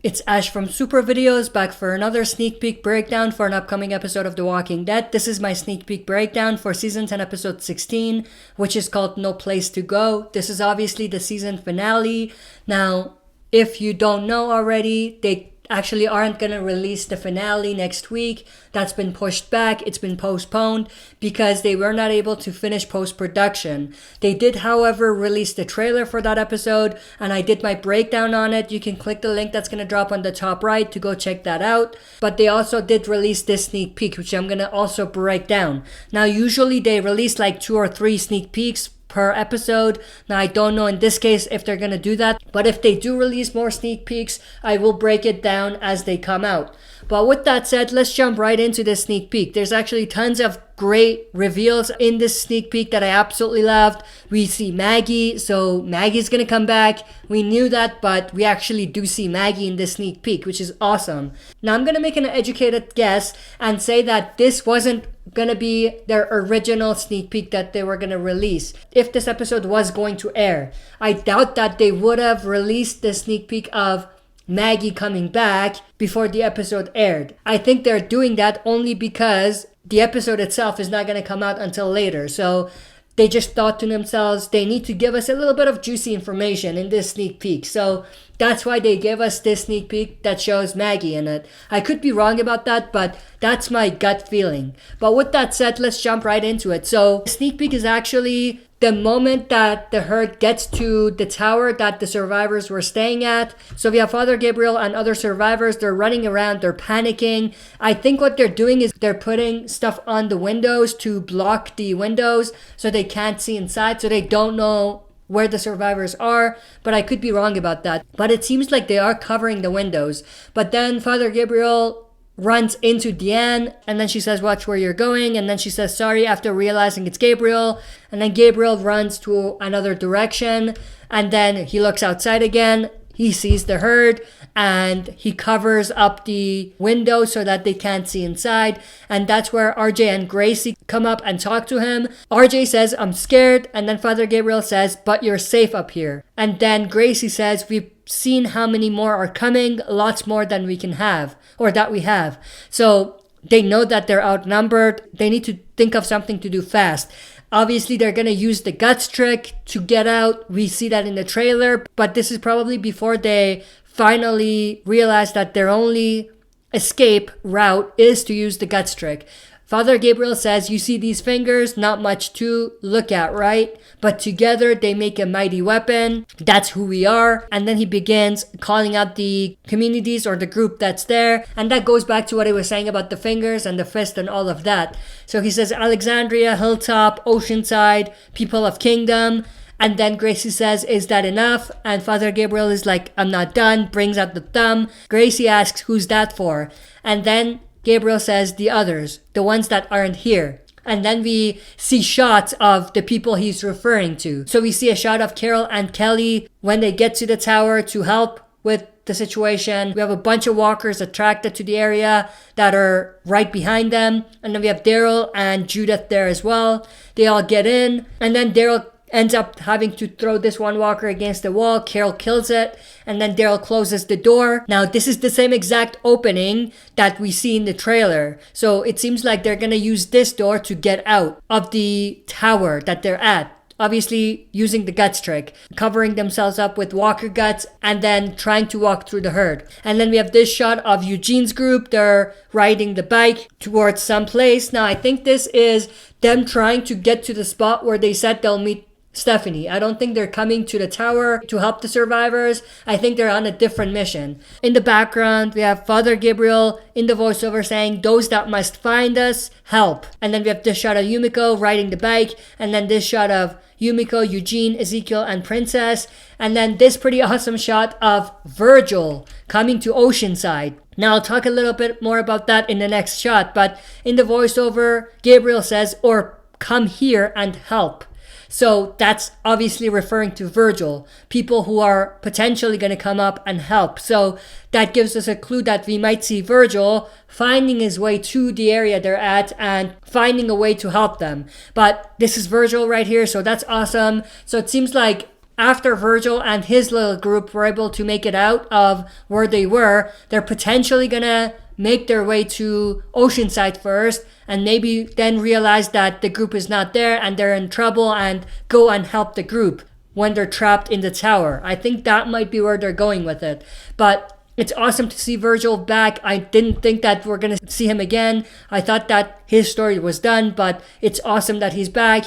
It's Ash from Super Videos, back for another sneak peek breakdown for an upcoming episode of The Walking Dead. This is my sneak peek breakdown for Season 10 Episode 16, which is called No Place to Go. This is obviously the season finale. Now, if you don't know already, they actually aren't going to release the finale next week. That's been pushed back. It's been postponed because they were not able to finish post-production. They did, however, release the trailer for that episode, and I did my breakdown on it. You can click the link that's going to drop on the top right to go check that out. But they also did release this sneak peek, which I'm going to also break down. Now, usually they release like 2 or 3 sneak peeks per episode. Now, I don't know in this case if they're gonna do that, but if they do release more sneak peeks, I will break it down as they come out. But with that said, let's jump right into this sneak peek. There's actually tons of great reveals in this sneak peek that I absolutely loved. We see Maggie, so Maggie's gonna come back. We knew that, but we actually do see Maggie in this sneak peek, which is awesome. Now, I'm gonna make an educated guess and say that this wasn't gonna be their original sneak peek that they were gonna release if this episode was going to air. I doubt that they would have released the sneak peek of Maggie coming back before the episode aired. I think they're doing that only because the episode itself is not going to come out until later. So they just thought to themselves, they need to give us a little bit of juicy information in this sneak peek. So that's why they gave us this sneak peek that shows Maggie in it. I could be wrong about that, but that's my gut feeling. But with that said, let's jump right into it. So sneak peek is actually the moment that the herd gets to the tower that the survivors were staying at. So we have Father Gabriel and other survivors. They're running around. They're panicking. I think what they're doing is they're putting stuff on the windows to block the windows so they can't see inside, so they don't know where the survivors are, but I could be wrong about that. But it seems like they are covering the windows. But then Father Gabriel runs into Deanne, and then she says, "Watch where you're going," and then she says sorry after realizing it's Gabriel, and then Gabriel runs to another direction, and then he looks outside again. He sees the herd, and he covers up the window so that they can't see inside, and that's where RJ and Gracie come up and talk to him. RJ says, "I'm scared," and then Father Gabriel says, "But you're safe up here." And then Gracie says, "We've seen how many more are coming, lots more than we can have, or that we have." So they know that they're outnumbered. They need to think of something to do fast. Obviously, they're going to use the guts trick to get out. We see that in the trailer, but this is probably before they finally realize that their only escape route is to use the guts trick. Father Gabriel says, "You see these fingers? Not much to look at, right? But together they make a mighty weapon. That's who we are." And then he begins calling out the communities or the group that's there. And that goes back to what he was saying about the fingers and the fist and all of that. So he says, "Alexandria, Hilltop, Oceanside, people of Kingdom." And then Gracie says, "Is that enough?" And Father Gabriel is like, "I'm not done," brings out the thumb. Gracie asks, "Who's that for?" And then Gabriel says, "The others, the ones that aren't here." And then we see shots of the people he's referring to. So we see a shot of Carol and Kelly when they get to the tower to help with the situation. We have a bunch of walkers attracted to the area that are right behind them. And then we have Daryl and Judith there as well. They all get in, and then Daryl ends up having to throw this one walker against the wall. Carol kills it, and then Daryl closes the door. Now, this is the same exact opening that we see in the trailer. So it seems like they're gonna use this door to get out of the tower that they're at. Obviously, using the guts trick, covering themselves up with walker guts, and then trying to walk through the herd. And then we have this shot of Eugene's group. They're riding the bike towards some place. Now, I think this is them trying to get to the spot where they said they'll meet Stephanie. I don't think they're coming to the tower to help the survivors. I think they're on a different mission. In the background, we have Father Gabriel in the voiceover saying, "Those that must find us, help." And then we have this shot of Yumiko riding the bike, and then this shot of Yumiko, Eugene, Ezekiel, and Princess. And then this pretty awesome shot of Virgil coming to Oceanside. Now, I'll talk a little bit more about that in the next shot, but in the voiceover, Gabriel says, "Or come here and help." So that's obviously referring to Virgil, people who are potentially going to come up and help. So that gives us a clue that we might see Virgil finding his way to the area they're at and finding a way to help them. But this is Virgil right here, so that's awesome. So it seems like after Virgil and his little group were able to make it out of where they were, they're potentially gonna make their way to Oceanside first and maybe then realize that the group is not there and they're in trouble and go and help the group when they're trapped in the tower. I think that might be where they're going with it. But it's awesome to see Virgil back. I didn't think that we're going to see him again. I thought that his story was done, but it's awesome that he's back.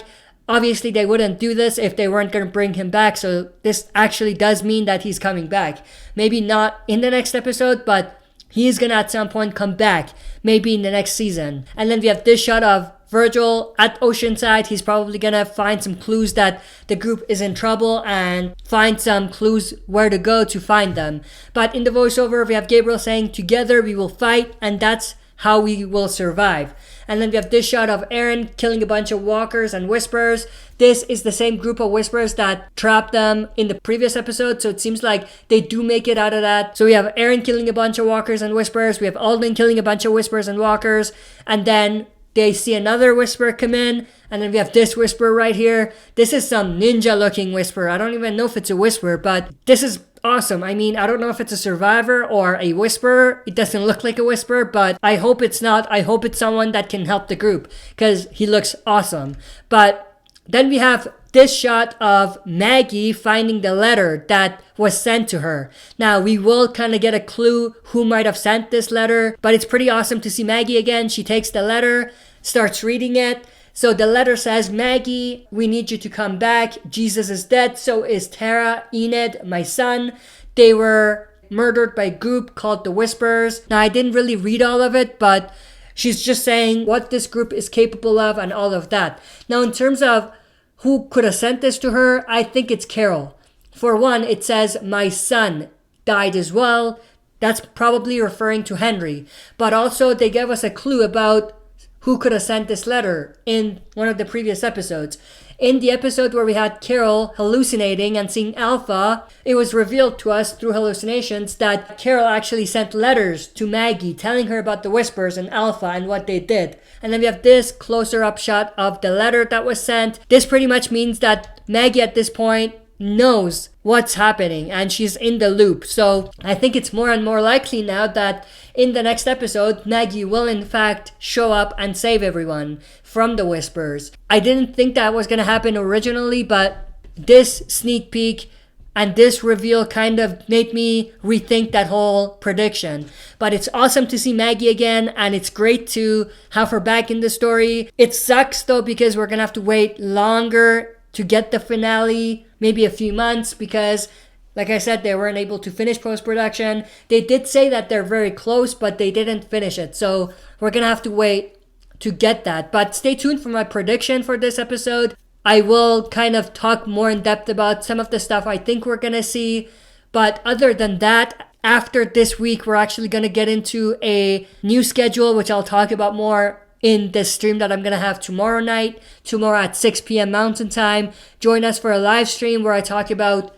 Obviously, they wouldn't do this if they weren't going to bring him back. So this actually does mean that he's coming back. Maybe not in the next episode, but he is going to at some point come back. Maybe in the next season. And then we have this shot of Virgil at Oceanside. He's probably going to find some clues that the group is in trouble and find some clues where to go to find them. But in the voiceover, we have Gabriel saying, "Together we will fight, and that's how we will survive." And then we have this shot of Aaron killing a bunch of walkers and whisperers. This is the same group of whisperers that trapped them in the previous episode, so it seems like they do make it out of that. So we have Aaron killing a bunch of walkers and whisperers. We have Alden killing a bunch of whisperers and walkers. And then they see another whisperer come in, and then we have this whisperer right here. This is some ninja-looking whisperer. I don't even know if it's a whisperer, but this is awesome. I mean, I don't know if it's a survivor or a whisperer. It doesn't look like a whisperer, but I hope it's not. I hope it's someone that can help the group because he looks awesome. But then we have this shot of Maggie finding the letter that was sent to her. Now, we will kind of get a clue who might have sent this letter, but it's pretty awesome to see Maggie again. She takes the letter, starts reading it. So the letter says, "Maggie, we need you to come back. Jesus is dead. So is Tara, Enid, my son. They were murdered by a group called the Whisperers." Now, I didn't really read all of it, but she's just saying what this group is capable of and all of that. Now, in terms of who could have sent this to her, I think it's Carol. For one, it says, "My son died as well." That's probably referring to Henry. But also, they gave us a clue about who could have sent this letter in one of the previous episodes. In the episode where we had Carol hallucinating and seeing Alpha, it was revealed to us through hallucinations that Carol actually sent letters to Maggie telling her about the Whispers and Alpha and what they did. And then we have this closer up shot of the letter that was sent. This pretty much means that Maggie at this point knows what's happening and she's in the loop. So I think it's more and more likely now that in the next episode, Maggie will in fact show up and save everyone from the Whispers. I didn't think that was going to happen originally, but this sneak peek and this reveal kind of made me rethink that whole prediction. But it's awesome to see Maggie again, and it's great to have her back in the story. It sucks though because we're going to have to wait longer to get the finale, maybe a few months, because like I said, they weren't able to finish post-production. They did say that they're very close, but they didn't finish it. So we're going to have to wait to get that. But stay tuned for my prediction for this episode. I will kind of talk more in depth about some of the stuff I think we're going to see. But other than that, after this week, we're actually going to get into a new schedule, which I'll talk about more in the stream that I'm going to have tomorrow night, tomorrow at 6 p.m. Mountain Time. Join us for a live stream where I talk about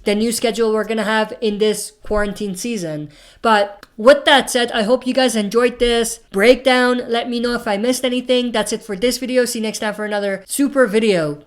the new schedule we're going to have in this quarantine season. But with that said, I hope you guys enjoyed this breakdown. Let me know if I missed anything. That's it for this video. See you next time for another super video.